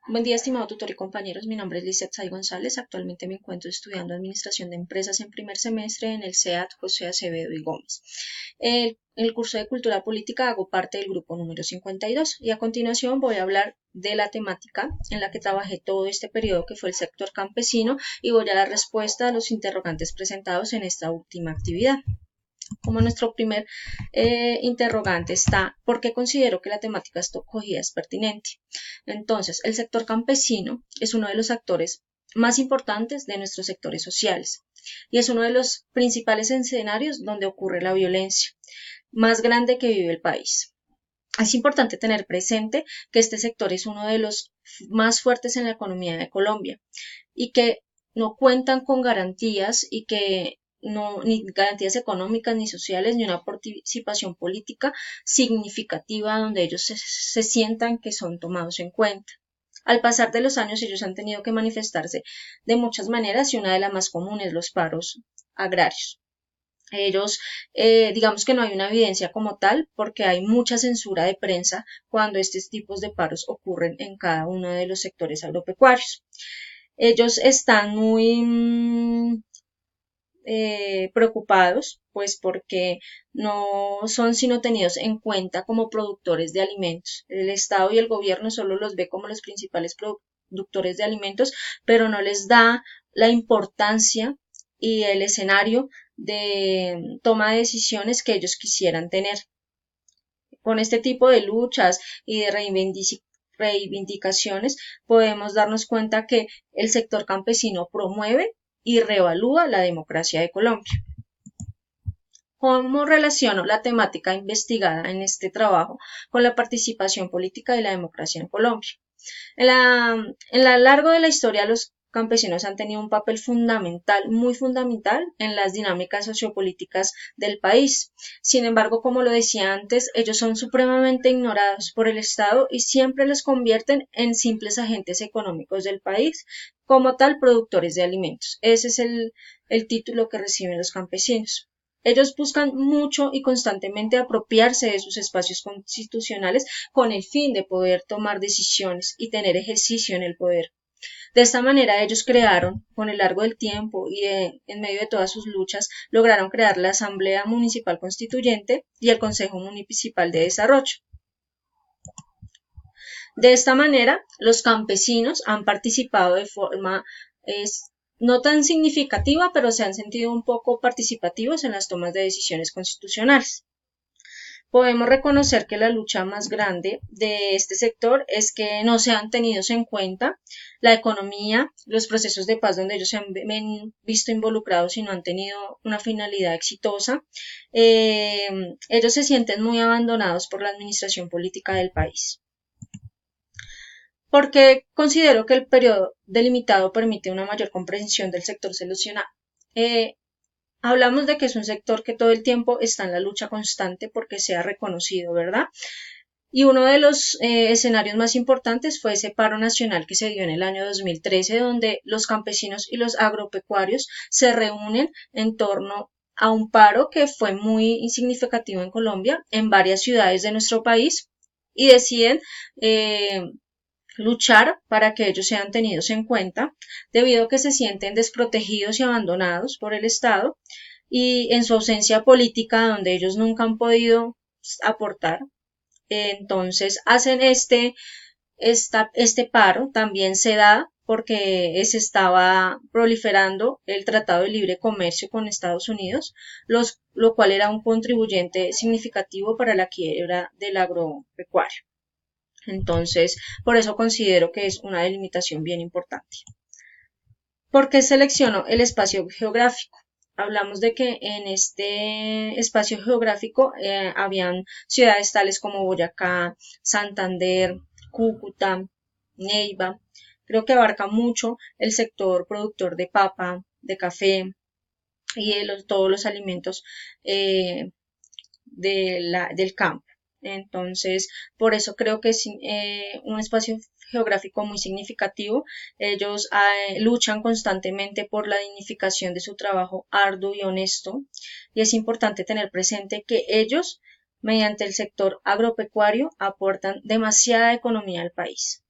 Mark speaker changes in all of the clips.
Speaker 1: Buen día, estimado tutor y compañeros. Mi nombre es Lizeth Say González. Actualmente me encuentro estudiando Administración de Empresas en primer semestre en el CEAT José Acevedo y Gómez. En el curso de Cultura Política hago parte del grupo número 52 y a continuación voy a hablar de la temática en la que trabajé todo este periodo, que fue el sector campesino, y voy a dar respuesta a los interrogantes presentados en esta última actividad. Como nuestro primer interrogante está: ¿por qué considero que la temática escogida es pertinente? Entonces, el sector campesino es uno de los actores más importantes de nuestros sectores sociales y es uno de los principales escenarios donde ocurre la violencia más grande que vive el país. Es importante tener presente que este sector es uno de los más fuertes en la economía de Colombia y que no cuentan con garantías y que no, ni garantías económicas ni sociales, ni una participación política significativa donde ellos se sientan que son tomados en cuenta. Al pasar de los años, ellos han tenido que manifestarse de muchas maneras y una de las más comunes, los paros agrarios. Ellos, digamos que no hay una evidencia como tal porque hay mucha censura de prensa cuando estos tipos de paros ocurren en cada uno de los sectores agropecuarios. Ellos están muy preocupados, pues porque no son sino tenidos en cuenta como productores de alimentos. El Estado y el gobierno solo los ve como los principales productores de alimentos, pero no les da la importancia y el escenario de toma de decisiones que ellos quisieran tener. Con este tipo de luchas y de reivindicaciones podemos darnos cuenta que el sector campesino promueve y reevalúa la democracia de Colombia. ¿Cómo relaciono la temática investigada en este trabajo con la participación política y la democracia en Colombia? En lo largo de la historia, los campesinos han tenido un papel fundamental, muy fundamental, en las dinámicas sociopolíticas del país. Sin embargo, como lo decía antes, ellos son supremamente ignorados por el Estado y siempre los convierten en simples agentes económicos del país, como tal, productores de alimentos. Ese es el título que reciben los campesinos. Ellos buscan mucho y constantemente apropiarse de sus espacios constitucionales con el fin de poder tomar decisiones y tener ejercicio en el poder. De esta manera ellos crearon, con el largo del tiempo y en medio de todas sus luchas, lograron crear la Asamblea Municipal Constituyente y el Consejo Municipal de Desarrollo. De esta manera, los campesinos han participado de forma no tan significativa, pero se han sentido un poco participativos en las tomas de decisiones constitucionales. Podemos reconocer que la lucha más grande de este sector es que no se han tenido en cuenta la economía, los procesos de paz donde ellos se han visto involucrados y no han tenido una finalidad exitosa. Ellos se sienten muy abandonados por la administración política del país. Porque considero que el periodo delimitado permite una mayor comprensión del sector seleccionado. Hablamos de que es un sector que todo el tiempo está en la lucha constante porque sea reconocido, ¿verdad? Y uno de los escenarios más importantes fue ese paro nacional que se dio en el año 2013, donde los campesinos y los agropecuarios se reúnen en torno a un paro que fue muy significativo en Colombia, en varias ciudades de nuestro país, y deciden luchar para que ellos sean tenidos en cuenta, debido a que se sienten desprotegidos y abandonados por el Estado y en su ausencia política, donde ellos nunca han podido aportar. Entonces hacen este paro. También se da porque se estaba proliferando el Tratado de Libre Comercio con Estados Unidos, lo cual era un contribuyente significativo para la quiebra del agropecuario. Entonces, por eso considero que es una delimitación bien importante. ¿Por qué selecciono el espacio geográfico? Hablamos de que en este espacio geográfico habían ciudades tales como Boyacá, Santander, Cúcuta, Neiva. Creo que abarca mucho el sector productor de papa, de café y de todos los alimentos del campo. Entonces, por eso creo que es un espacio geográfico muy significativo. Ellos luchan constantemente por la dignificación de su trabajo arduo y honesto, y es importante tener presente que ellos, mediante el sector agropecuario, aportan demasiada economía al país.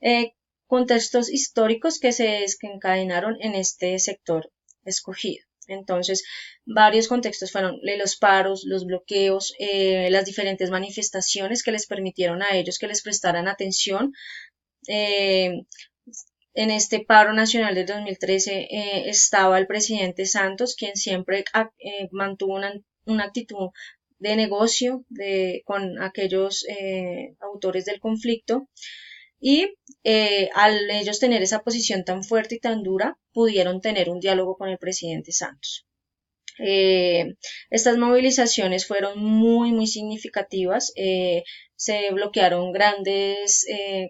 Speaker 1: Eh, Contextos históricos que se desencadenaron en este sector escogido. Entonces, varios contextos fueron los paros, los bloqueos, las diferentes manifestaciones que les permitieron a ellos que les prestaran atención. Eh, en este paro nacional del 2013 estaba el presidente Santos, quien siempre mantuvo una actitud de negocio con aquellos autores del conflicto y al ellos tener esa posición tan fuerte y tan dura, pudieron tener un diálogo con el presidente Santos. Eh, Estas movilizaciones fueron muy significativas. Se bloquearon grandes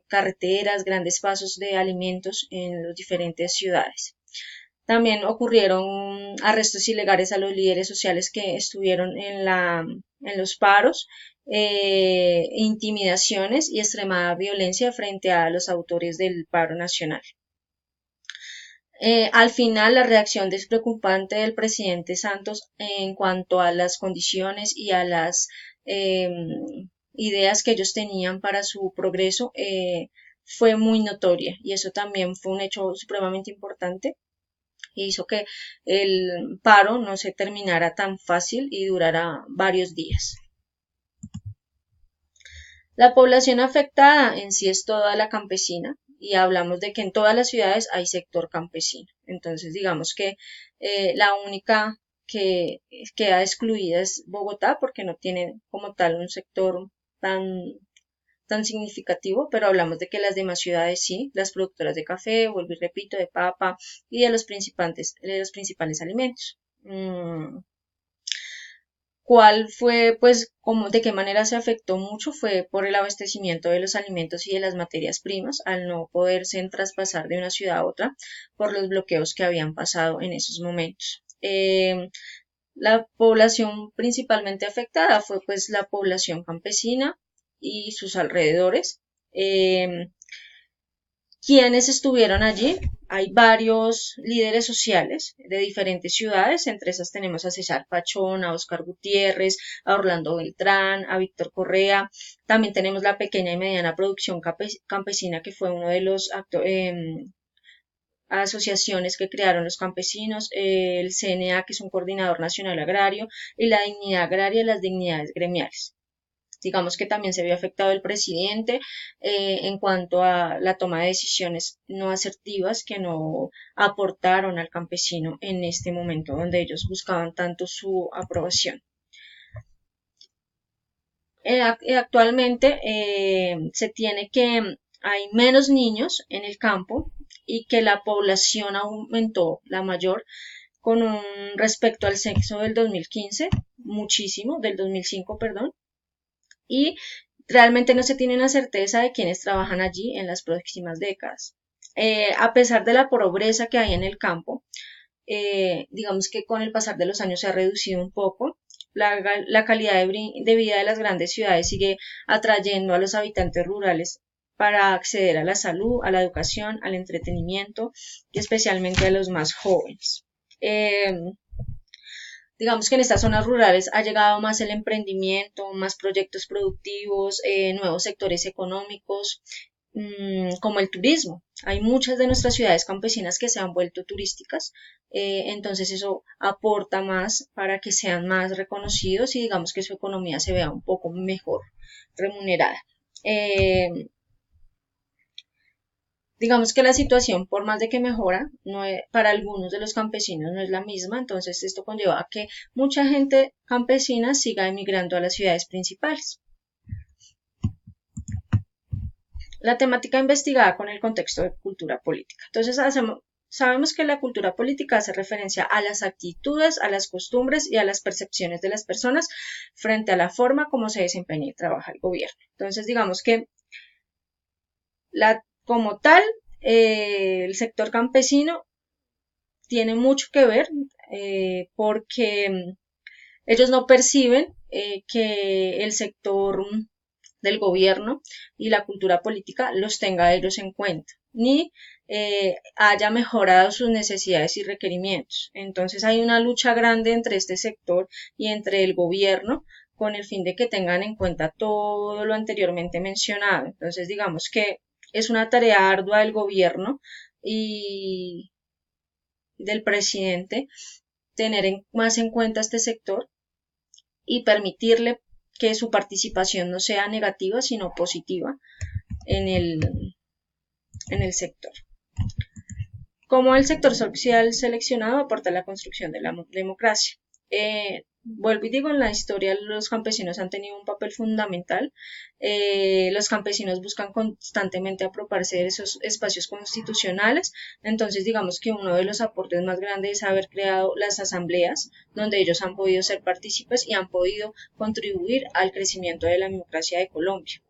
Speaker 1: carreteras, grandes pasos de alimentos en las diferentes ciudades. También ocurrieron arrestos ilegales a los líderes sociales que estuvieron en los paros, intimidaciones y extremada violencia frente a los autores del paro nacional. Al final, la reacción despreocupante del presidente Santos en cuanto a las condiciones y a las eh, ideas que ellos tenían para su progreso fue muy notoria y eso también fue un hecho supremamente importante y hizo que el paro no se terminara tan fácil y durara varios días. La población afectada en sí es toda la campesina y hablamos de que en todas las ciudades hay sector campesino. Entonces, digamos que la única que queda excluida es Bogotá porque no tiene como tal un sector tan, tan significativo, pero hablamos de que las demás ciudades sí, las productoras de café, vuelvo y repito, de papa y de los principales alimentos. ¿Cuál fue, pues, de qué manera se afectó mucho? Fue por el abastecimiento de los alimentos y de las materias primas, al no poderse traspasar de una ciudad a otra por los bloqueos que habían pasado en esos momentos. La población principalmente afectada fue, pues, la población campesina y sus alrededores. Eh, ¿Quiénes estuvieron allí? Hay varios líderes sociales de diferentes ciudades, entre esas tenemos a César Pachón, a Oscar Gutiérrez, a Orlando Beltrán, a Víctor Correa, también tenemos la pequeña y mediana producción campesina que fue uno de los asociaciones que crearon los campesinos, el CNA que es un coordinador nacional agrario y la dignidad agraria y las dignidades gremiales. Digamos que también se vio afectado el presidente en cuanto a la toma de decisiones no asertivas que no aportaron al campesino en este momento donde ellos buscaban tanto su aprobación. Actualmente se tiene que hay menos niños en el campo y que la población aumentó, la mayor, con un respecto al censo del 2015, muchísimo, del 2005, perdón, y realmente no se tiene una certeza de quiénes trabajan allí en las próximas décadas. A pesar de la pobreza que hay en el campo, digamos que con el pasar de los años se ha reducido un poco. La calidad de vida de las grandes ciudades sigue atrayendo a los habitantes rurales para acceder a la salud, a la educación, al entretenimiento y especialmente a los más jóvenes. Digamos que en estas zonas rurales ha llegado más el emprendimiento, más proyectos productivos, nuevos sectores económicos, como el turismo. Hay muchas de nuestras ciudades campesinas que se han vuelto turísticas, entonces eso aporta más para que sean más reconocidos y digamos que su economía se vea un poco mejor remunerada. Eh, Digamos que la situación, por más de que mejora, para algunos de los campesinos no es la misma, entonces esto conlleva a que mucha gente campesina siga emigrando a las ciudades principales. La temática investigada con el contexto de cultura política. Entonces sabemos que la cultura política hace referencia a las actitudes, a las costumbres y a las percepciones de las personas frente a la forma como se desempeña y trabaja el gobierno. Entonces digamos que como tal, el sector campesino tiene mucho que ver porque ellos no perciben que el sector del gobierno y la cultura política los tenga ellos en cuenta, ni haya mejorado sus necesidades y requerimientos. Entonces hay una lucha grande entre este sector y entre el gobierno con el fin de que tengan en cuenta todo lo anteriormente mencionado. Entonces digamos que es una tarea ardua del gobierno y del presidente tener más en cuenta este sector y permitirle que su participación no sea negativa, sino positiva en el sector. Cómo el sector social seleccionado aporta a la construcción de la democracia. Vuelvo y digo, en la historia los campesinos han tenido un papel fundamental. Los campesinos buscan constantemente apropiarse de esos espacios constitucionales. Entonces, digamos que uno de los aportes más grandes es haber creado las asambleas, donde ellos han podido ser partícipes y han podido contribuir al crecimiento de la democracia de Colombia.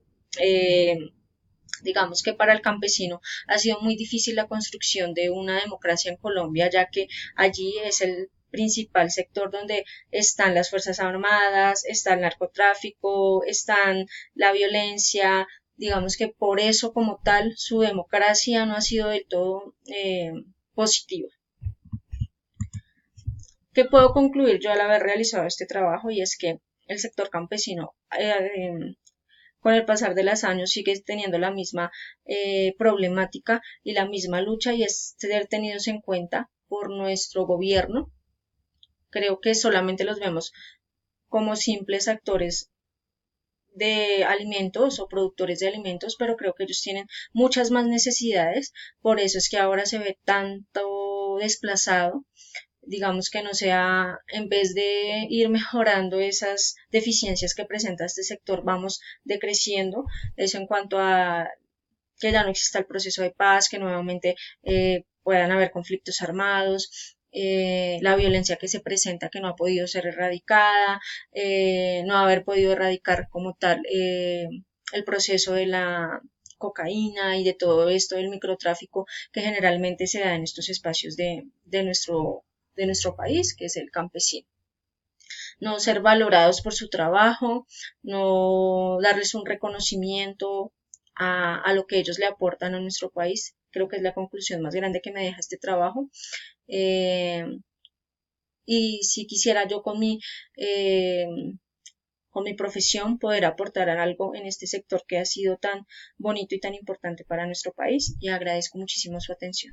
Speaker 1: Digamos que para el campesino ha sido muy difícil la construcción de una democracia en Colombia, ya que allí es el principal sector donde están las Fuerzas Armadas, está el narcotráfico, están la violencia. Digamos que por eso como tal su democracia no ha sido del todo positiva. ¿Qué puedo concluir yo al haber realizado este trabajo? Y es que el sector campesino con el pasar de los años sigue teniendo la misma problemática y la misma lucha, y es ser tenidos en cuenta por nuestro gobierno. Creo que solamente los vemos como simples actores de alimentos o productores de alimentos, pero creo que ellos tienen muchas más necesidades. Por eso es que ahora se ve tanto desplazado. Digamos que no sea, en vez de ir mejorando esas deficiencias que presenta este sector, vamos decreciendo. Eso en cuanto a que ya no exista el proceso de paz, que nuevamente puedan haber conflictos armados, la violencia que se presenta que no ha podido ser erradicada, no haber podido erradicar como tal el proceso de la cocaína y de todo esto del microtráfico que generalmente se da en estos espacios de nuestro país, que es el campesino. No ser valorados por su trabajo, no darles un reconocimiento a lo que ellos le aportan a nuestro país. Creo que es la conclusión más grande que me deja este trabajo. Y si quisiera yo con mi profesión poder aportar algo en este sector que ha sido tan bonito y tan importante para nuestro país, y agradezco muchísimo su atención.